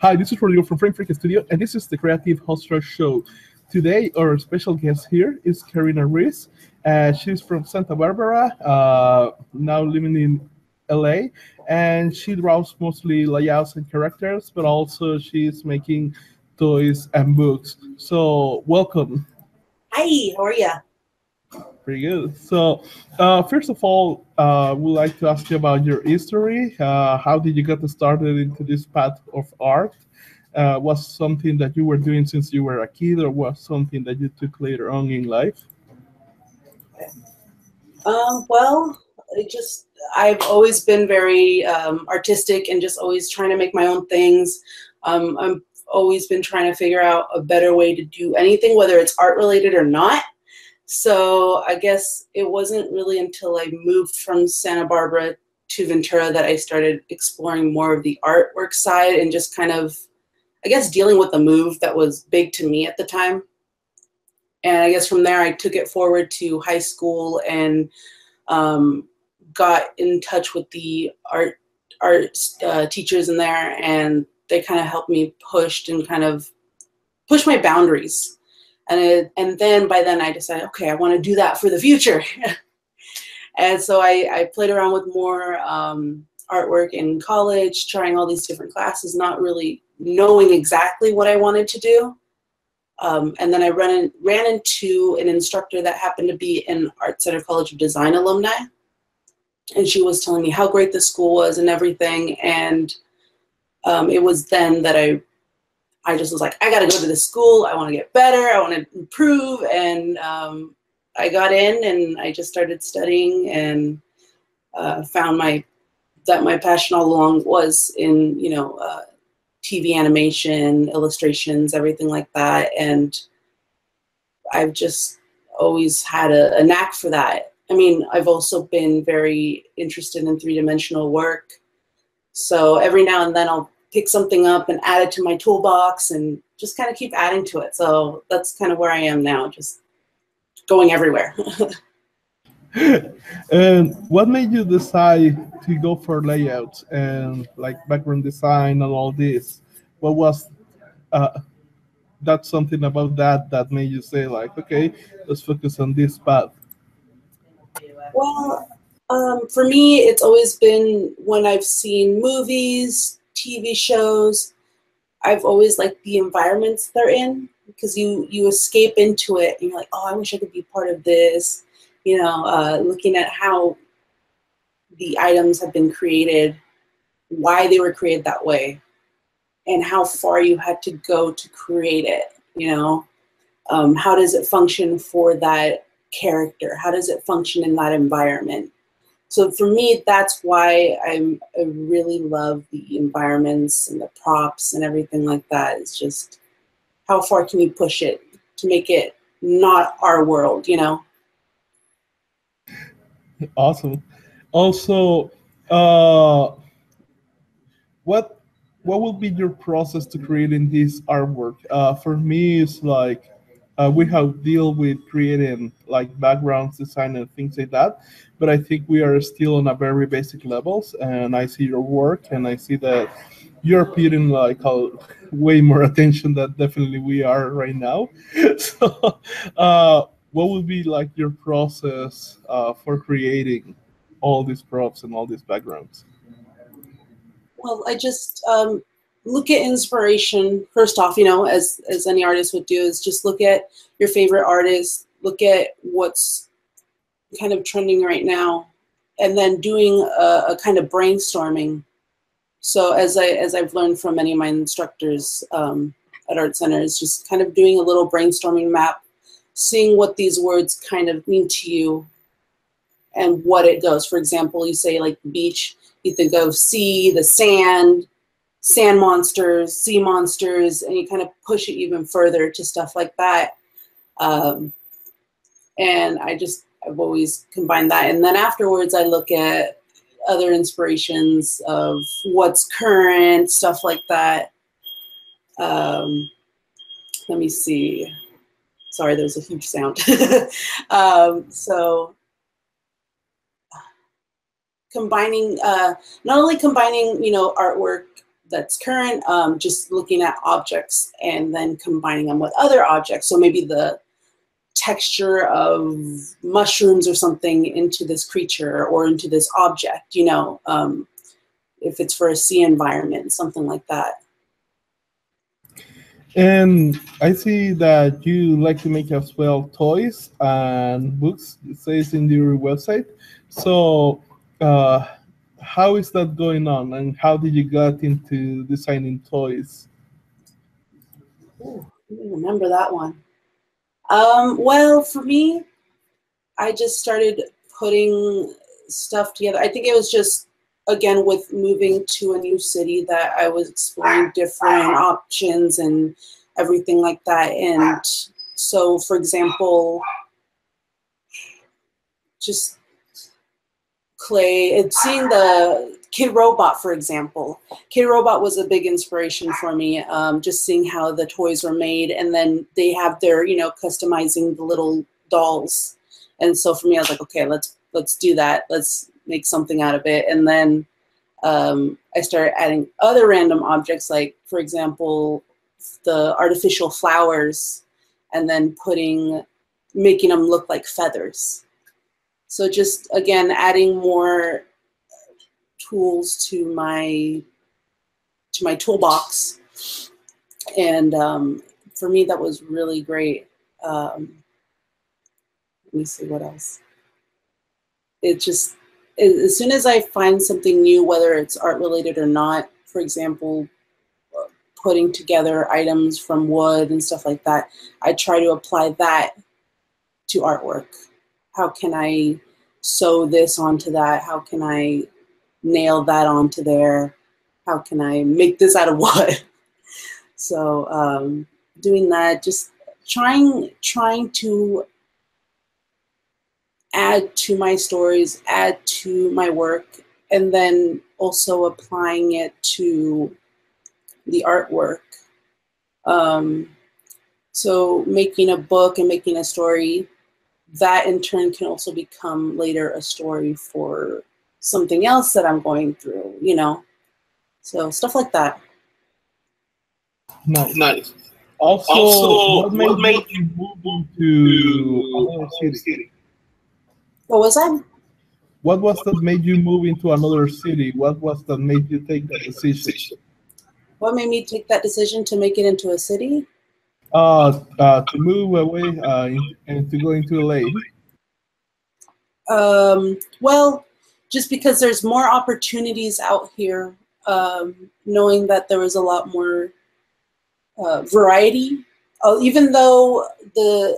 Hi, this is Rodrigo from Frame Freak Studio, and this is the Creative Hostler Show. Today, our special guest here is Karina Ruiz. She's from Santa Barbara, now living in LA, and she draws mostly layouts and characters, but also she's making toys and books. So, welcome. Hi, how are you? Pretty good. So, first of all, we'd like to ask you about your history. How did you get started into this path of art? Was something that you were doing since you were a kid, or was something that you took later on in life? Well, I've always been very artistic and just always trying to make my own things. I've always been trying to figure out a better way to do anything, whether it's art related or not. So I guess it wasn't really until I moved from Santa Barbara to Ventura that I started exploring more of the artwork side and just kind of, I guess, dealing with the move that was big to me at the time. And I guess from there, I took it forward to high school and got in touch with the art teachers in there, and they kind of helped me push my boundaries. And then by then I decided, okay, I want to do that for the future. And so I played around with more artwork in college, trying all these different classes, not really knowing exactly what I wanted to do. And then I ran into an instructor that happened to be an Art Center College of Design alumni. And she was telling me how great the school was and everything. And it was then that I just was like, I got to go to this school. I want to get better. I want to improve. And I got in and I just started studying and found that my passion all along was in, TV animation, illustrations, everything like that. And I've just always had a knack for that. I mean, I've also been very interested in three-dimensional work. So every now and then I'll pick something up and add it to my toolbox and just kind of keep adding to it. So that's kind of where I am now, just going everywhere. And what made you decide to go for layouts and like background design and all this? What was that something about that made you say like, okay, let's focus on this path? Well, for me, it's always been when I've seen movies, TV shows, I've always liked the environments they're in, because you escape into it and you're like, oh, I wish I could be part of this. Looking at how the items have been created, why they were created that way, and how far you had to go to create it. How does it function for that character? How does it function in that environment? So for me, that's why I really love the environments and the props and everything like that. It's just how far can you push it to make it not our world, Awesome. Also, what will be your process to creating this artwork? For me, it's like we have deal with creating like backgrounds, design, and things like that. But I think we are still on a very basic levels. And I see your work, and I see that you're putting like way more attention than definitely we are right now. So, what would be like your process for creating all these props and all these backgrounds? Well, I just look at inspiration first off, as any artist would do, is just look at your favorite artist, look at what's kind of trending right now, and then doing a kind of brainstorming. So as I've learned from many of my instructors at Art Center, is just kind of doing a little brainstorming map, seeing what these words kind of mean to you and what it goes. For example, you say like beach, you think of sea, the sand monsters, sea monsters, and you kind of push it even further to stuff like that. And I've always combined that. And then afterwards, I look at other inspirations of what's current, stuff like that. Let me see. Sorry, there's a huge sound. So combining, not only combining, artwork that's current, just looking at objects and then combining them with other objects. So maybe the texture of mushrooms or something into this creature or into this object, you know, if it's for a sea environment, something like that. And I see that you like to make as well toys and books, it says in your website. So how is that going on, and how did you get into designing toys? Ooh, I don't remember that one. Well, for me, I just started putting stuff together. I think it was just, again, with moving to a new city, that I was exploring different options and everything like that. And so, for example, just clay, and seeing the Kid Robot, for example. Kid Robot was a big inspiration for me, just seeing how the toys were made, and then they have their, you know, customizing the little dolls. And so for me, I was like, okay, let's do that. Let's make something out of it. And then I started adding other random objects, like, for example, the artificial flowers, and then making them look like feathers. So just, again, adding more tools to my toolbox. And for me, that was really great. Let me see what else. It just, as soon as I find something new, whether it's art related or not, for example, putting together items from wood and stuff like that, I try to apply that to artwork. How can I sew this onto that? How can I nail that onto there? How can I make this out of wood? So doing that, just trying to add to my stories, add to my work, and then also applying it to the artwork. So making a book and making a story, that in turn can also become later a story for something else that I'm going through, you know? So stuff like that. Nice. Also, what made you move into another city? What was that? What was that made you move into another city? What was that made you take that decision? What made me take that decision to make it into a city? To move away and to go into LA. Well, just because there's more opportunities out here, knowing that there was a lot more variety. Even though the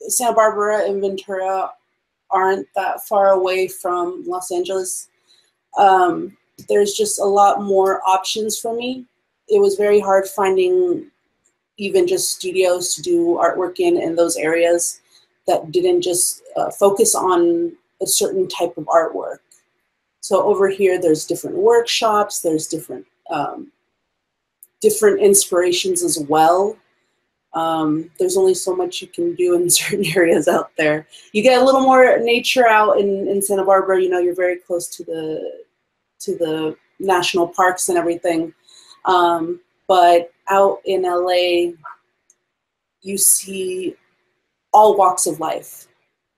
Santa Barbara and Ventura aren't that far away from Los Angeles, there's just a lot more options for me. It was very hard finding even just studios to do artwork in those areas that didn't just focus on a certain type of artwork. So over here, there's different workshops, there's different inspirations as well. There's only so much you can do in certain areas out there. You get a little more nature out in Santa Barbara. You know, you're very close to the national parks and everything. But out in LA, you see all walks of life.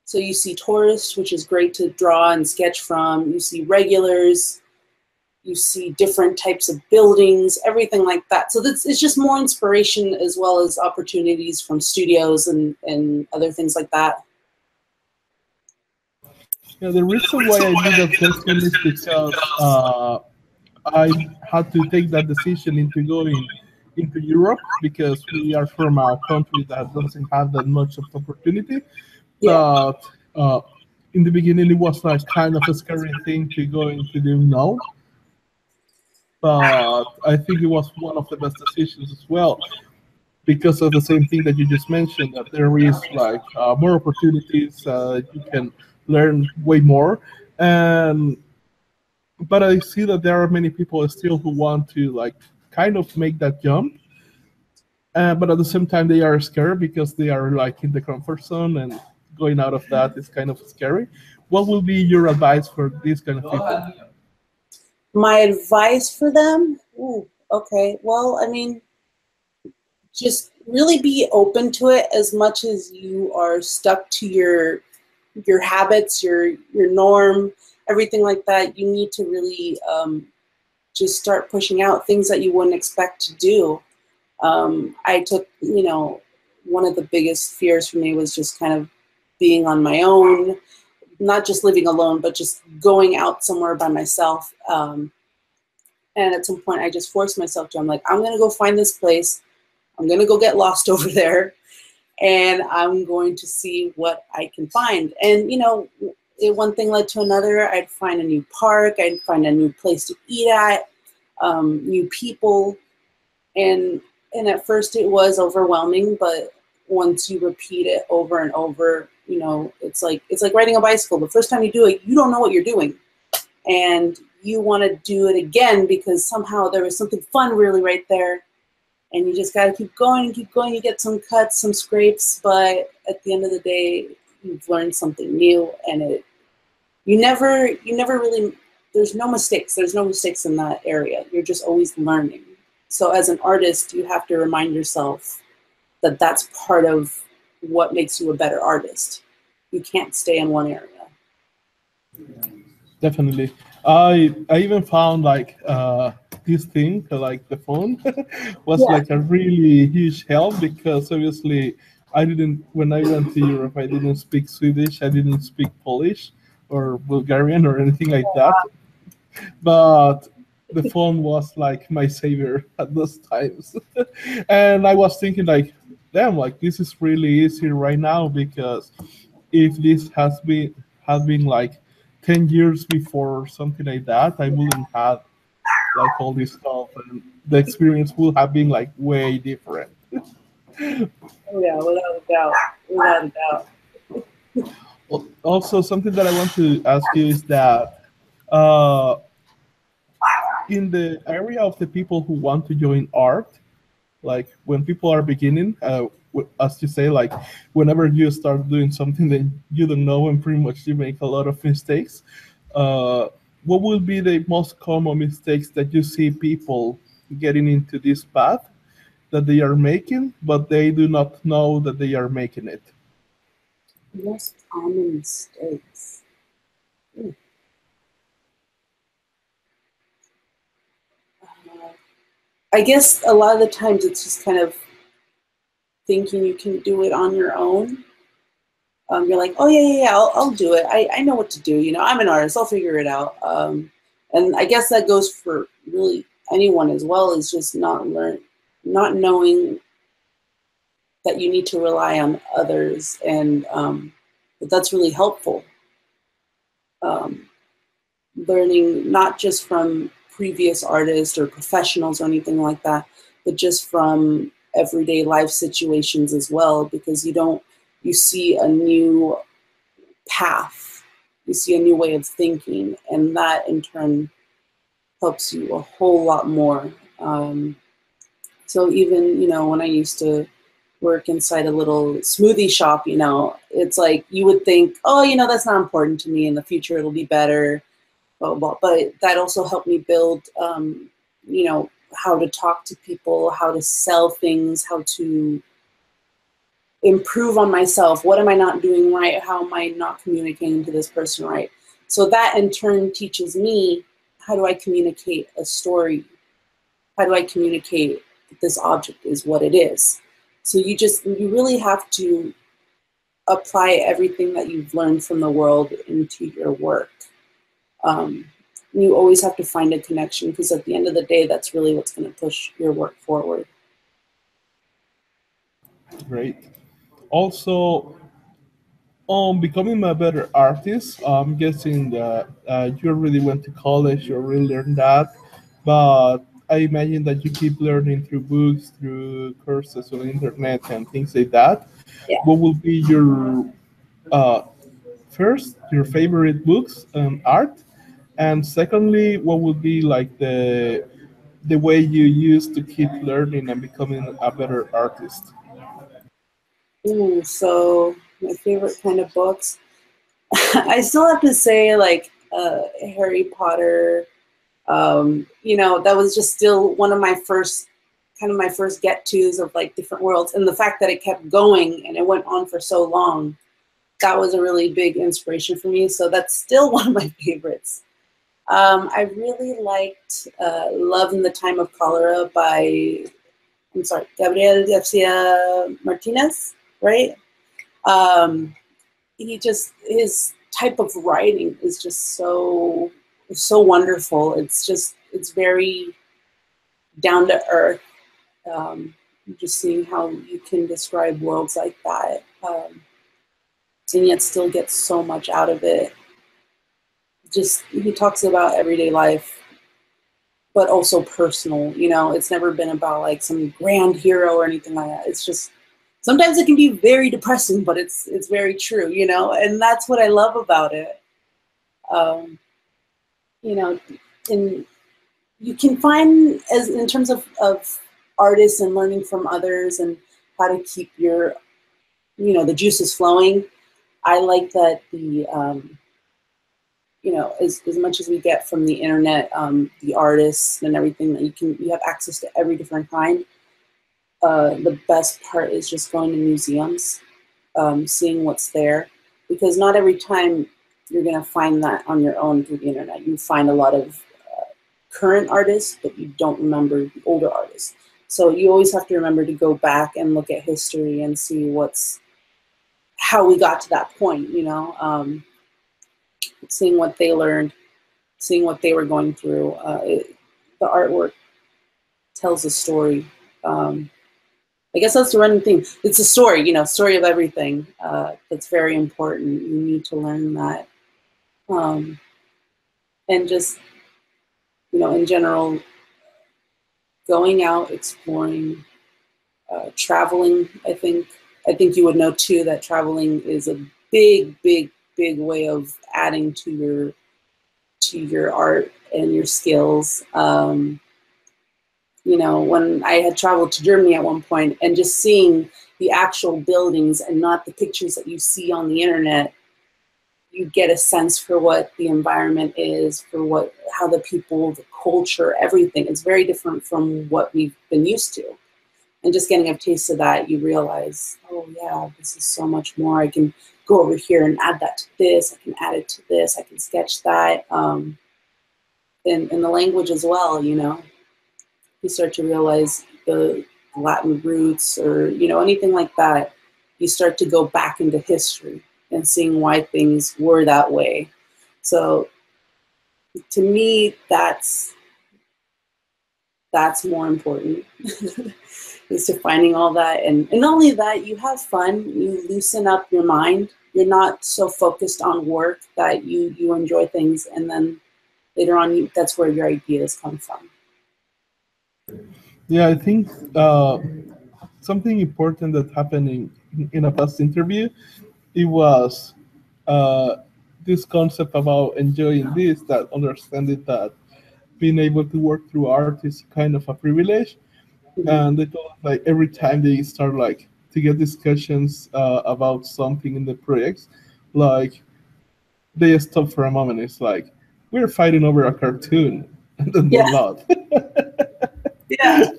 So you see tourists, which is great to draw and sketch from. You see regulars. You see different types of buildings, everything like that. So it's just more inspiration as well as opportunities from studios and other things like that. Yeah, the reason why I did that question is because I had to take that decision into going into Europe because we are from a country that doesn't have that much of opportunity. Yeah. But in the beginning, it was like kind of a scary thing to go into the unknown. But I think it was one of the best decisions as well, because of the same thing that you just mentioned, that there is like more opportunities, you can learn way more. But I see that there are many people still who want to like kind of make that jump, but at the same time they are scared because they are like in the comfort zone, and going out of that is kind of scary. What will be your advice for these kind of people? My advice for them? Ooh. Okay, well, I mean, just really be open to it as much as you are stuck to your habits, your norm, everything like that. You need to really just start pushing out things that you wouldn't expect to do. I took, one of the biggest fears for me was just kind of being on my own, not just living alone, but just going out somewhere by myself. And at some point, I just forced myself to. I'm like, I'm gonna go find this place. I'm gonna go get lost over there, and I'm going to see what I can find. And one thing led to another. I'd find a new park. I'd find a new place to eat at, new people, and at first it was overwhelming. But once you repeat it over and over, it's like riding a bicycle. The first time you do it, you don't know what you're doing, and you want to do it again because somehow there was something fun really right there. And you just got to keep going and keep going. You get some cuts, some scrapes, but at the end of the day, you've learned something new, and you never really, there's no mistakes. There's no mistakes in that area. You're just always learning. So as an artist, you have to remind yourself that that's part of what makes you a better artist. You can't stay in one area. Definitely. I even found like this thing, like the phone, was Yeah. like a really huge help because obviously I didn't, when I went to Europe, I didn't speak Swedish, I didn't speak Polish or Bulgarian or anything like that. But the phone was like my savior at those times. And I was thinking like, damn, like this is really easy right now because if this had been like 10 years before or something like that, I wouldn't have like all this stuff, and the experience would have been like way different. Oh yeah, without a doubt. Without a doubt. Also, something that I want to ask you is that uh, in the area of the people who want to join art, like when people are beginning, as you say, like whenever you start doing something that you don't know and pretty much you make a lot of mistakes, uh, what will be the most common mistakes that you see people getting into this path that they are making, but they do not know that they are making it? Most common mistakes. I guess a lot of the times it's just kind of thinking you can do it on your own. You're like, oh yeah, I'll do it. I know what to do. I'm an artist. I'll figure it out. And I guess that goes for really anyone as well. Is just not knowing that you need to rely on others, and but that's really helpful. Learning not just from previous artists or professionals or anything like that, but just from everyday life situations as well, because you see a new path, you see a new way of thinking, and that in turn helps you a whole lot more. So even, when I used to work inside a little smoothie shop, it's like you would think, oh, that's not important to me. In the future, it'll be better. Blah, blah, blah. But that also helped me build, how to talk to people, how to sell things, how to improve on myself. What am I not doing right? How am I not communicating to this person right? So that in turn teaches me, how do I communicate a story? How do I communicate that this object is what it is? So you really have to apply everything that you've learned from the world into your work. You always have to find a connection, because at the end of the day, that's really what's going to push your work forward. Great. Also, on becoming a better artist, I'm guessing that you already went to college, you already learned that, but I imagine that you keep learning through books, through courses on the internet and things like that. Yeah. What will be your uh, first, your favorite books on art, and secondly, what would be like the way you use to keep learning and becoming a better artist? Ooh, so my favorite kind of books. I still have to say, like, Harry Potter, You know, that was just still one of my first get-tos of like different worlds, and the fact that it kept going and it went on for so long, that was a really big inspiration for me. So that's still one of my favorites. I really liked Love in the Time of Cholera by, I'm sorry, Gabriel Garcia Martinez, right? His type of writing is just so wonderful. It's very down to earth. Just seeing how you can describe worlds like that, and yet still get so much out of it. Just, he talks about everyday life, but also personal. You know, it's never been about like some grand hero or anything like that. It's just, sometimes it can be very depressing, but it's very true, you know, and that's what I love about it. You know, and you can find, as in terms of artists and learning from others and how to keep your, you know, the juices flowing. I like that the, you know, as much as we get from the internet, the artists and everything, that you have access to every different kind. The best part is just going to museums, seeing what's there, because not every time you're going to find that on your own through the internet. You find a lot of current artists, but you don't remember the older artists. So you always have to remember to go back and look at history and see how we got to that point, you know, seeing what they learned, seeing what they were going through. The artwork tells a story. I guess that's the running thing. It's a story, you know, story of everything. That's very important. You need to learn that. And just, you know, in general, going out, exploring, traveling. I think you would know too that traveling is a big way of adding to your art and your skills. You know, when I had traveled to Germany at one point, and just seeing the actual buildings and not the pictures that you see on the internet, you get a sense for what the environment is, for how the people, the culture, everything. It's very different from what we've been used to. And just getting a taste of that, you realize, oh yeah, this is so much more. I can go over here and add that to this. I can add it to this. I can sketch that. And the language as well, you know. You start to realize the Latin roots, or, you know, anything like that. You start to go back into history and seeing why things were that way. So to me, that's more important is to finding all that. And not only that, you have fun, you loosen up your mind. You're not so focused on work that you enjoy things, and then later on, that's where your ideas come from. Yeah, I think something important that happened in a past interview, it was this concept about enjoying this, that understanding that being able to work through art is kind of a privilege. And they told us, like, every time they start like to get discussions about something in the projects, like they stop for a moment. It's like, we're fighting over a cartoon, and then they Yeah. laugh. Yeah.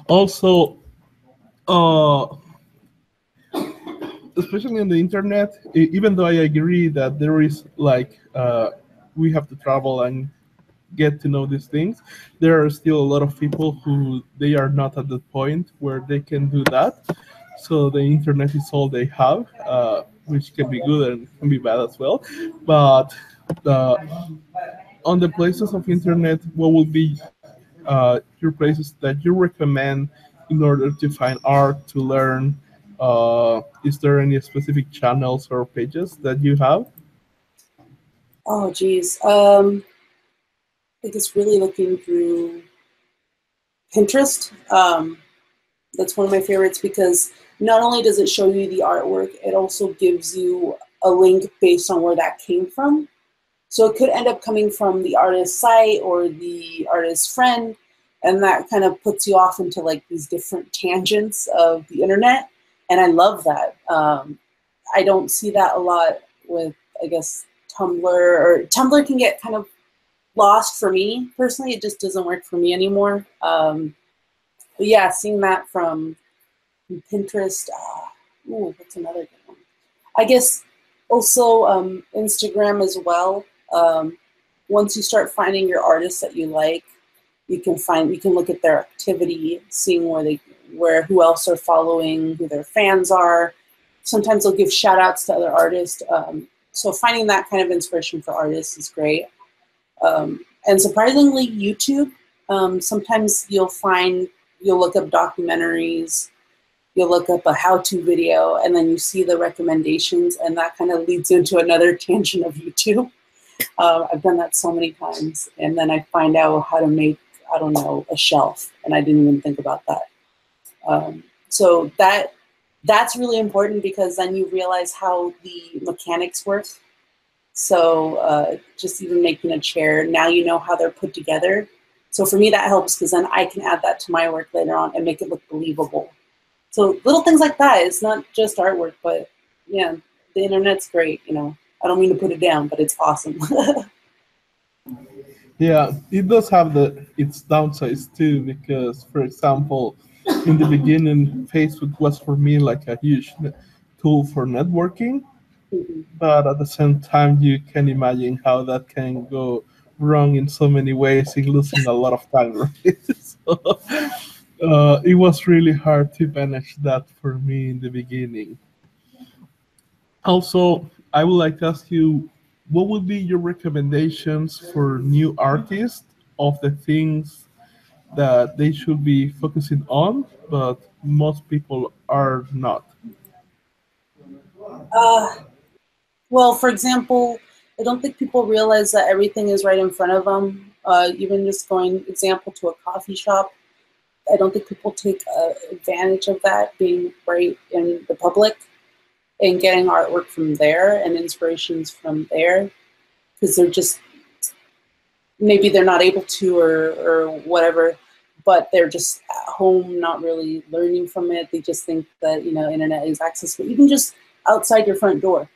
Also, especially on the internet, even though I agree that there is like we have to travel and get to know these things, there are still a lot of people who they are not at the point where they can do that. So the internet is all they have, which can be good and can be bad as well. But on the places of internet, what will be your places that you recommend in order to find art, to learn? Is there any specific channels or pages that you have? Oh, geez. I think it's really looking through Pinterest. That's one of my favorites, because not only does it show you the artwork, it also gives you a link based on where that came from. So it could end up coming from the artist's site or the artist's friend, and that kind of puts you off into like these different tangents of the internet. And I love that. I don't see that a lot with, I guess, Tumblr, or Tumblr can get kind of lost for me personally. It just doesn't work for me anymore. But yeah, seeing that from Pinterest. What's another good one? I guess also Instagram as well. Once you start finding your artists that you like, you can look at their activity, seeing who else are following, who their fans are. Sometimes they'll give shout outs to other artists. So finding that kind of inspiration for artists is great. And surprisingly, YouTube. Sometimes you'll look up documentaries, you'll look up a how-to video, and then you see the recommendations, and that kind of leads into another tangent of YouTube. I've done that so many times, and then I find out how to make, I don't know, a shelf, and I didn't even think about that. So that's really important, because then you realize how the mechanics work. So just even making a chair, now you know how they're put together. So for me, that helps, because then I can add that to my work later on and make it look believable. So little things like that. It's not just artwork, but yeah, the internet's great. You know, I don't mean to put it down, but it's awesome. Yeah, it does have its downsides too, because, for example, in the beginning, Facebook was for me like a huge tool for networking, but at the same time, you can imagine how that can go wrong in so many ways, in losing a lot of time, right? So, it was really hard to manage that for me in the beginning. Also, I would like to ask you, what would be your recommendations for new artists of the things that they should be focusing on, but most people are not? uh, well, for example, I don't think people realize that everything is right in front of them. Even just going, example, to a coffee shop, I don't think people take advantage of that, being right in the public and getting artwork from there and inspirations from there, because they're just, maybe they're not able to, or whatever, but they're just at home, not really learning from it. They just think that, you know, internet is accessible, even just outside your front door.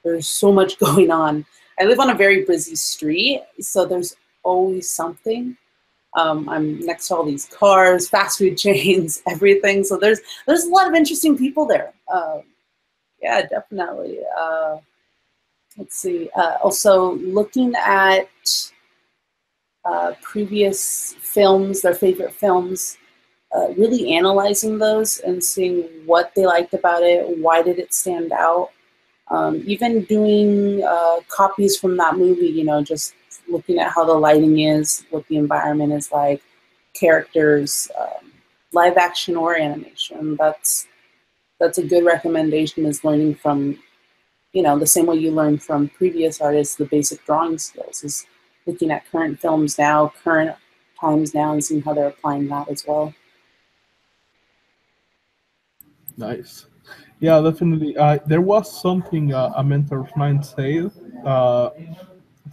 There's so much going on. I live on a very busy street, so there's always something. I'm next to all these cars, fast food chains, everything. So there's a lot of interesting people there. Yeah, definitely. Let's see. Also, looking at previous films, their favorite films, really analyzing those and seeing what they liked about it, why did it stand out. Even doing copies from that movie, you know, just looking at how the lighting is, what the environment is like, characters, live action or animation. That's a good recommendation, is learning from, you know, the same way you learn from previous artists, the basic drawing skills, is looking at current films now, current times now, and seeing how they're applying that as well. Nice. Yeah, definitely. There was something a mentor of mine said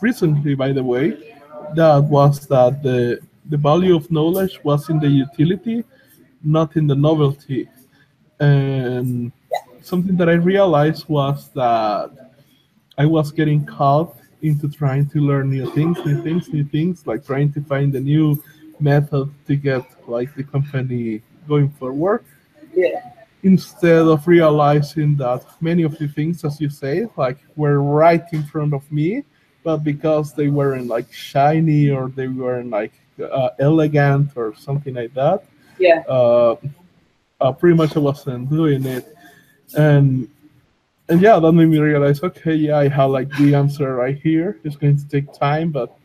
recently, by the way, that was that the value of knowledge was in the utility, not in the novelty. And something that I realized was that I was getting caught into trying to learn new things, like trying to find a new method to get like the company going forward, Yeah. instead of realizing that many of the things, as you say, like were right in front of me, but because they weren't like shiny, or they weren't like elegant or something like that, Yeah. uh, pretty much I wasn't doing it. And and yeah, that made me realize, okay, yeah, I have like the answer right here. It's going to take time, but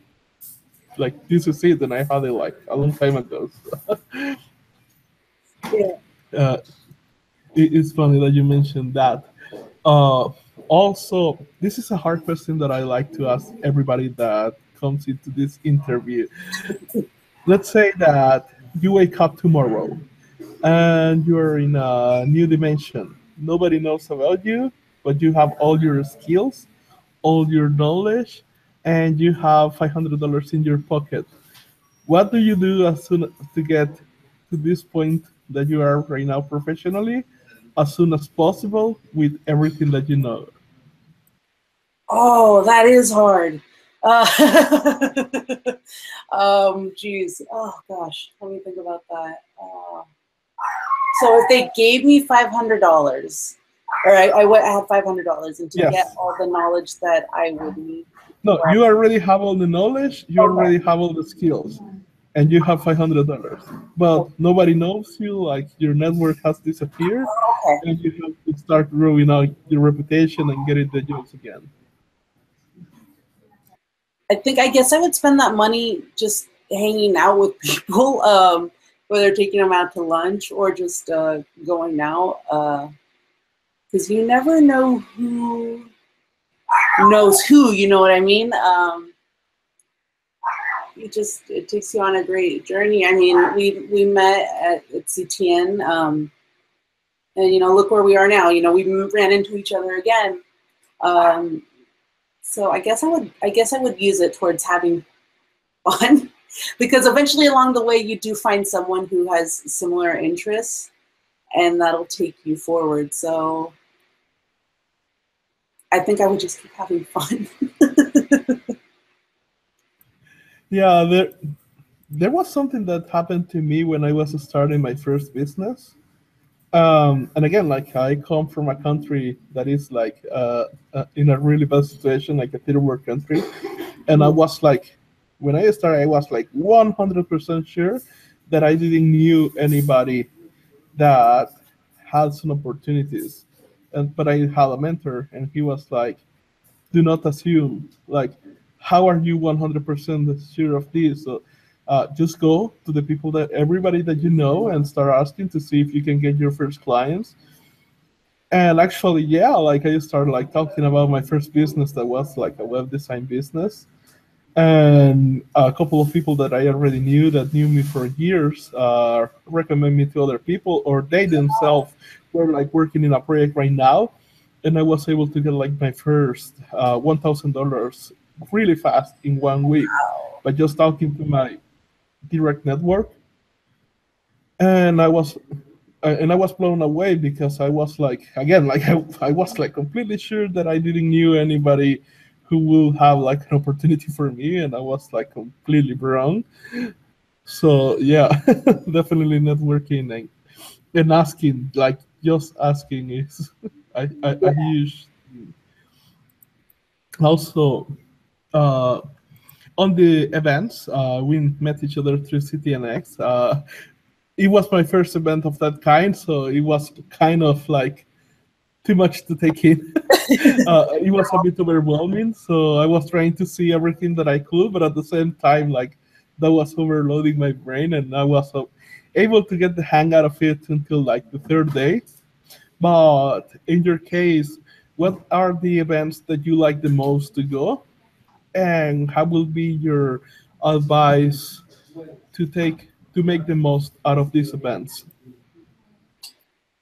like this is it, and I had it like a long time ago. So, Yeah. uh, it's funny that you mentioned that. Uh, Also, this is a hard question that I like to ask everybody that comes into this interview. Let's say that you wake up tomorrow and you're in a new dimension. Nobody knows about you, but you have all your skills, all your knowledge, and you have $500 in your pocket. What do you do as soon to get to this point that you are right now professionally, as soon as possible with everything that you know? Oh, that is hard. Geez. Oh gosh, let me think about that. So if they gave me $500, or I had $500, and to get Yes. all the knowledge that I would need. No, you already have all the knowledge, you Okay. already have all the skills, and you have $500. But nobody knows you, like your network has disappeared, Okay. and you have to start growing out your reputation and getting the jobs again. I guess I would spend that money just hanging out with people, whether taking them out to lunch or just going out, because you never know who knows who. You know what I mean? It takes you on a great journey. I mean, we met at CTN, and look where we are now. We ran into each other again. So I guess I would use it towards having fun, because eventually along the way you do find someone who has similar interests, and that'll take you forward. So I think I would just keep having fun. Yeah, there was something that happened to me when I was starting my first business. And again, like I come from a country that is like in a really bad situation, like a third world country. And I was like, when I started, I was like 100% sure that I didn't knew anybody that had some opportunities. But I had a mentor, and he was like, do not assume, like, how are you 100% sure of this? So just go to the people, that everybody that you know, and start asking to see if you can get your first clients. And actually, yeah, like I started like talking about my first business that was like a web design business. And a couple of people that I already knew that knew me for years recommend me to other people, or they themselves were like working in a project right now. And I was able to get like my first $1,000 really fast in 1 week by just talking to my direct network. And I was blown away, because I was like, again, like I was like completely sure that I didn't knew anybody who will have like an opportunity for me, and I was like completely wrong. So yeah, definitely networking and asking, like just asking is a huge. Also, uh, on the events, we met each other through CTNX. It was my first event of that kind, so it was kind of like too much to take in. It was a bit overwhelming, so I was trying to see everything that I could, but at the same time, like that was overloading my brain, and I was able to get the hang out of it until like the third day. But in your case, what are the events that you like the most to go, and how will be your advice to make the most out of these events?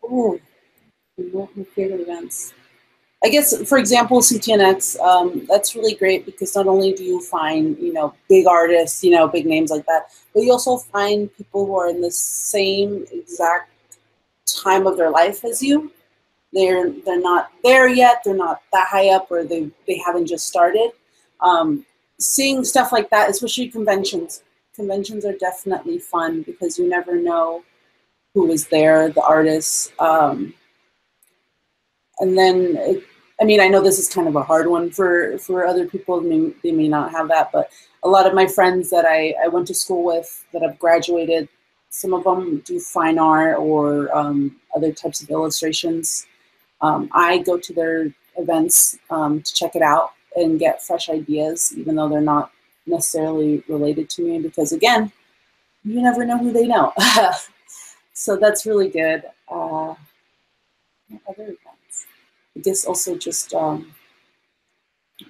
Ooh, what my favorite events. I guess, for example, CTNX, that's really great because not only do you find, big artists, big names like that, but you also find people who are in the same exact time of their life as you. They're not there yet. They're not that high up, or they haven't just started. Seeing stuff like that, especially conventions. Conventions are definitely fun because you never know who is there, the artists. And then, I know this is kind of a hard one for other people. They may not have that, but a lot of my friends that I went to school with that have graduated, some of them do fine art or other types of illustrations. I go to their events to check it out and get fresh ideas, even though they're not necessarily related to me, because again, you never know who they know. So that's really good. Other events, I guess also just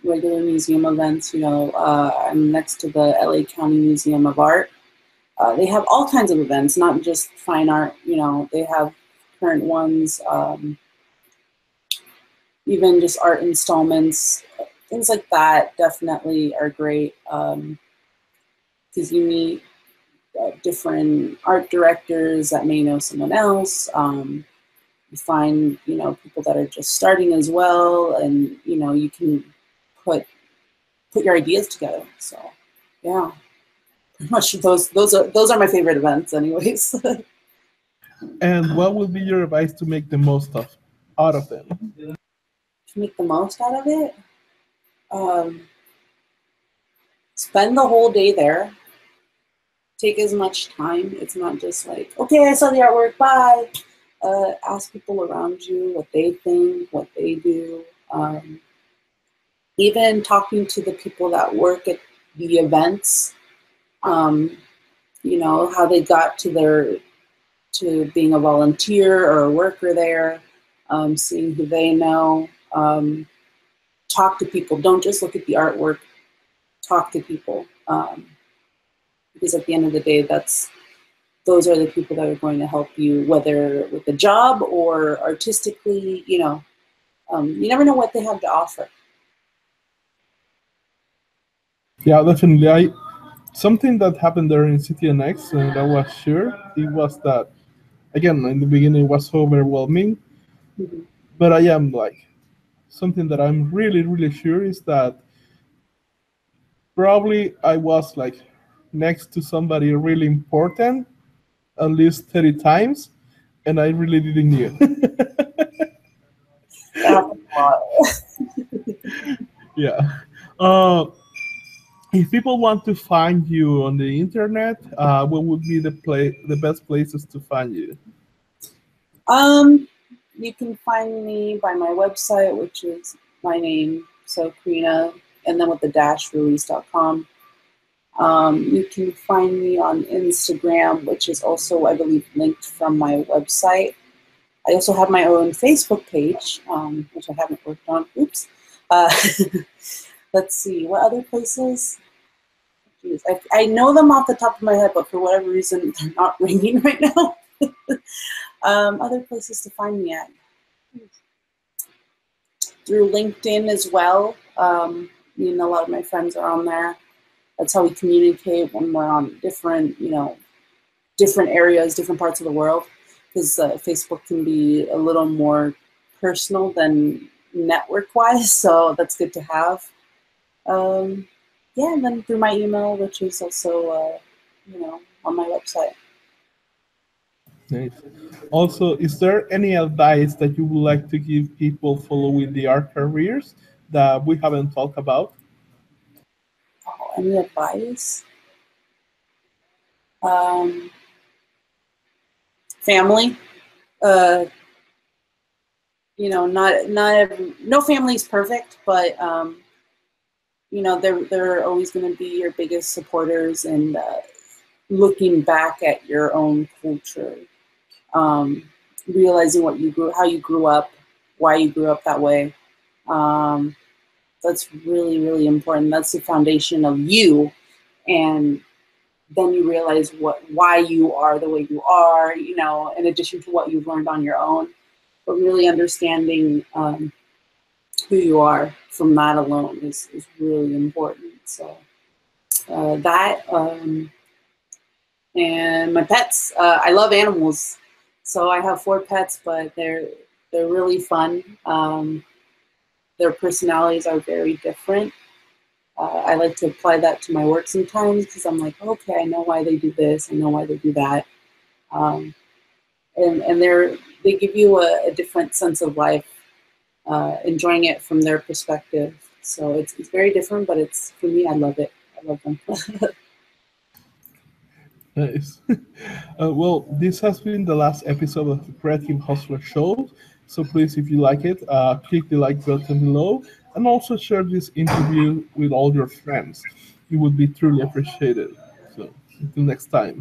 regular museum events. I'm next to the LA County Museum of Art. They have all kinds of events, not just fine art. They have current ones, even just art installments, things like that definitely are great, because you meet different art directors that may know someone else. You find, people that are just starting as well, and, you can put put your ideas together. So yeah, pretty much those are my favorite events anyways. And what will be your advice to make the most of out of them? To make the most out of it, spend the whole day there. Take as much time. It's not just like, okay, I saw the artwork, bye. Ask people around you what they think, what they do. Even talking to the people that work at the events, you know, how they got to being a volunteer or a worker there, seeing who they know. Talk to people. Don't just look at the artwork. Talk to people. Because at the end of the day, those are the people that are going to help you, whether with the job or artistically. You know, you never know what they have to offer. Yeah, definitely. Something that happened there in CTNX, and I was sure it was that, again, in the beginning it was so overwhelming, Mhm. but I am like, something that I'm really, really sure is that probably I was like next to somebody really important at least 30 times, and I really didn't knew. That happens a lot. Yeah. If people want to find you on the internet, what would be the best places to find you? You can find me by my website, which is my name, so Karina, and then with the dash Ruiz.com. You can find me on Instagram, which is also, I believe, linked from my website. I also have my own Facebook page, which I haven't worked on. Oops. Uh, let's see, what other places? Jeez, I know them off the top of my head, but for whatever reason, they're not ringing right now. Other places to find me at. Through LinkedIn as well. Me and a lot of my friends are on there. That's how we communicate when we're on different, different areas, different parts of the world. Because Facebook can be a little more personal than network-wise, so that's good to have. Yeah, and then through my email, which is also, on my website. Nice. Also, is there any advice that you would like to give people following the art careers that we haven't talked about? Oh, any advice? Um, Family. Uh, no family is perfect, but they're always going to be your biggest supporters, and looking back at your own culture, realizing how you grew up, why you grew up that way. That's really, really important. That's the foundation of you, and then you realize why you are the way you are. In addition to what you've learned on your own, but really understanding who you are from that alone is really important. So that and my pets. I love animals, so I have 4 pets, but they're really fun. Their personalities are very different. I like to apply that to my work sometimes because I'm like, okay, I know why they do this, I know why they do that, and they give you a different sense of life, enjoying it from their perspective. So it's very different, but for me, I love it. I love them. Nice. Well, this has been the last episode of the Creative Hustler Show. So please, if you like it, click the like button below and also share this interview with all your friends. It would be truly appreciated. So until next time.